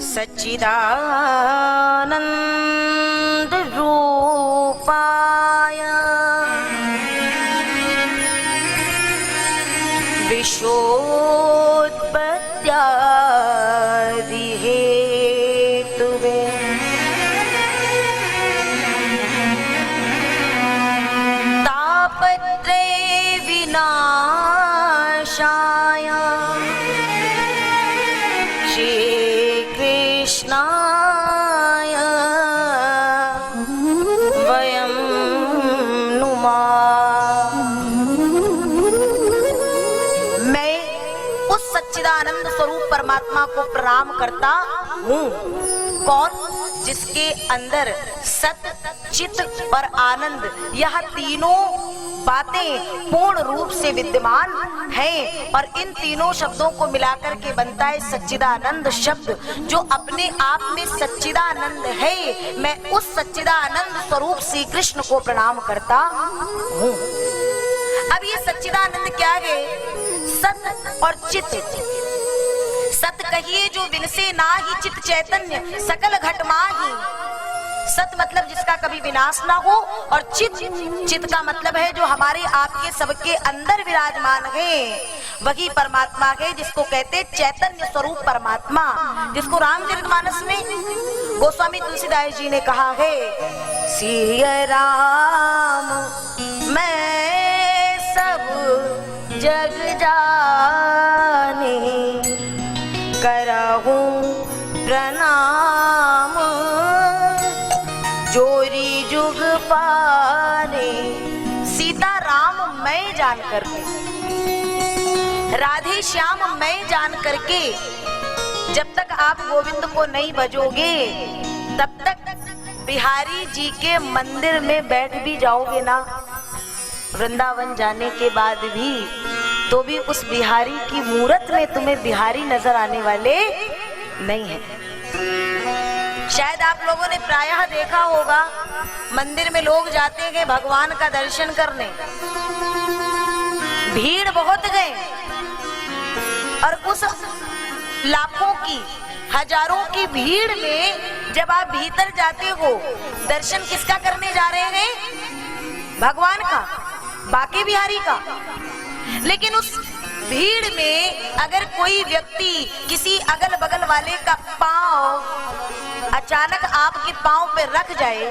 सच्चिदानंद रूपाय विश्वोत्पत्त्यादि हेतुवे तापत्रय विनाशाय कृष्णाय वयं नुमः। मैं उस सच्चिदानंद स्वरूप परमात्मा को प्रणाम करता हूँ। कौन? जिसके अंदर सत, चित और आनंद यह तीनों बातें पूर्ण रूप से विद्यमान हैं और इन तीनों शब्दों को मिलाकर के बनता है सच्चिदानंद शब्द, जो अपने आप में सच्चिदानंद है। मैं उस सच्चिदानंद स्वरूप श्री कृष्ण को प्रणाम करता हूँ। अब ये सच्चिदानंद क्या है? सत और चित। सत कहिए जो विनसे नाही, चित चैतन्य सकल घट माही। सत मतलब जिसका कभी विनाश ना हो, और चित, चित का मतलब है जो हमारे आपके सबके अंदर विराजमान है, वही परमात्मा है जिसको कहते चैतन्य स्वरूप परमात्मा, जिसको रामचरितमानस में गोस्वामी तुलसीदास जी ने कहा है, सिय राम मैं सब जग जाने, करहूं प्रणाम जोरी जुग पाने। सीता राम मैं जान करके, राधे श्याम मैं जान करके, जब तक आप गोविंद को नहीं भजोगे तब तक बिहारी जी के मंदिर में बैठ भी जाओगे ना, वृंदावन जाने के बाद भी, तो भी उस बिहारी की मूरत में तुम्हें बिहारी नजर आने वाले नहीं है। शायद आप लोगों ने प्रायः देखा होगा, मंदिर में लोग जाते हैं भगवान का दर्शन करने, भीड़ बहुत गए, और उस लाखों की हजारों की भीड़ में जब आप भीतर जाते हो, दर्शन किसका करने जा रहे हैं? भगवान का, बाकी बिहारी का। लेकिन उस भीड़ में अगर कोई व्यक्ति किसी अगल बगल वाले का पांव अचानक आपके पांव पे रख जाए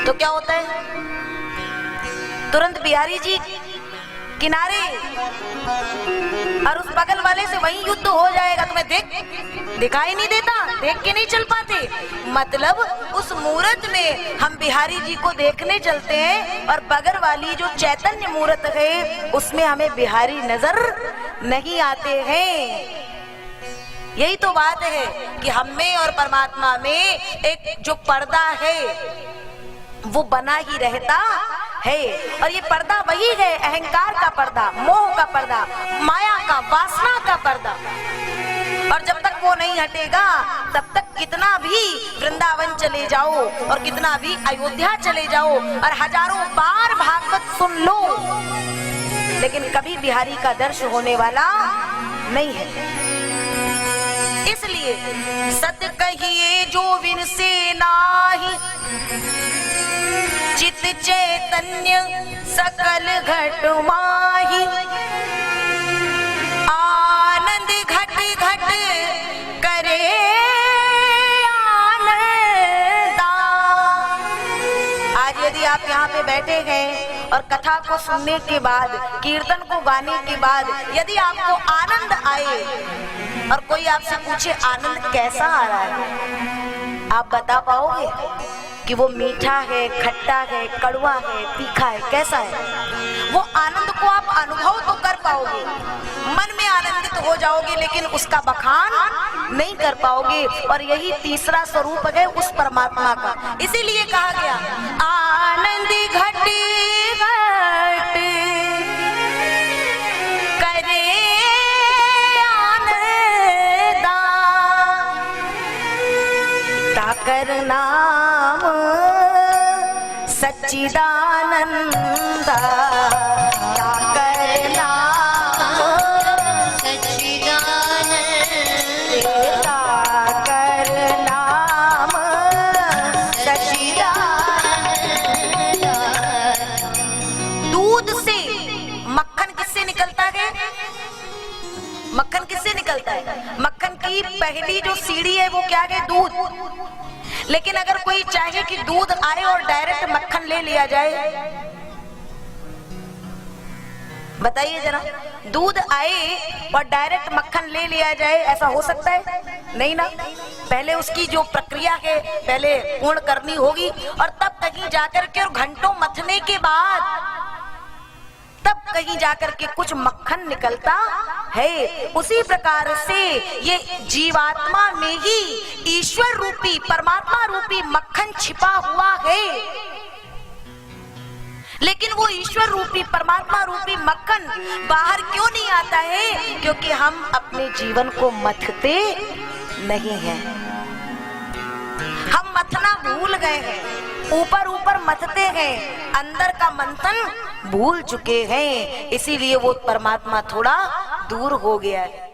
तो क्या होता है? तुरंत बिहारी जी किनारे, और उस बगल वाले से वही युद्ध हो जाएगा। तुम्हें दिखाई नहीं देता, देख के नहीं चल पाते। मतलब उस मूरत में हम बिहारी जी को देखने चलते हैं, और बगल वाली जो चैतन्य मूरत है उसमें हमें बिहारी नजर नहीं आते हैं। यही तो बात है कि हम में और परमात्मा में एक जो पर्दा है वो बना ही रहता है, और ये पर्दा वही है, अहंकार का पर्दा, मोह का पर्दा, माया का, वासना का पर्दा। और जब तक वो नहीं हटेगा तब तक कितना भी वृंदावन चले जाओ और कितना भी अयोध्या चले जाओ और हजारों बार भागवत सुन लो, लेकिन कभी बिहारी का दर्शन होने वाला नहीं है। इसलिए सत्य कहिए जो विनसे नाही, चित चैतन्य सकल घट माही। आनंद घट घट करे आनंदा। आज यदि आप यहाँ पे बैठे हैं और कथा को सुनने के बाद, कीर्तन को गाने के बाद यदि आपको आनंद आए और कोई आपसे पूछे आनंद कैसा आ रहा है, आप बता पाओगे कि वो मीठा है, खट्टा है, कड़वा है, तीखा है, कैसा है? वो आनंद को आप अनुभव तो कर पाओगे, मन में आनंदित हो जाओगे, लेकिन उसका बखान नहीं कर पाओगे। और यही तीसरा स्वरूप है उस परमात्मा का। इसीलिए कहा गया आनंद घट घट करे आनंदा, ताकर नाम सच्चिदानंदा, ताकर नाम सच्चिदानंदा। किससे निकलता है? मक्खन की पहली जो सीढ़ी है वो क्या है? दूध। लेकिन अगर कोई चाहे कि दूध आए और डायरेक्ट मक्खन ले लिया जाए, बताइए जरा, दूध आए और डायरेक्ट मक्खन ले लिया जाए, ऐसा हो सकता है? नहीं ना। पहले उसकी जो प्रक्रिया है पहले पूर्ण करनी होगी, और तब कहीं जाकर के, और घंटों मथने के बाद तब कहीं जाकर के कुछ मक्खन निकलता है। उसी प्रकार से ये जीवात्मा में ही ईश्वर रूपी, परमात्मा रूपी मक्खन छिपा हुआ है। लेकिन वो ईश्वर रूपी, परमात्मा रूपी मक्खन बाहर क्यों नहीं आता है? क्योंकि हम अपने जीवन को मथते नहीं हैं। हम मथना भूल गए हैं, ऊपर ऊपर मथते हैं, अंदर का मंथन भूल चुके हैं। इसीलिए वो परमात्मा थोड़ा दूर हो गया है।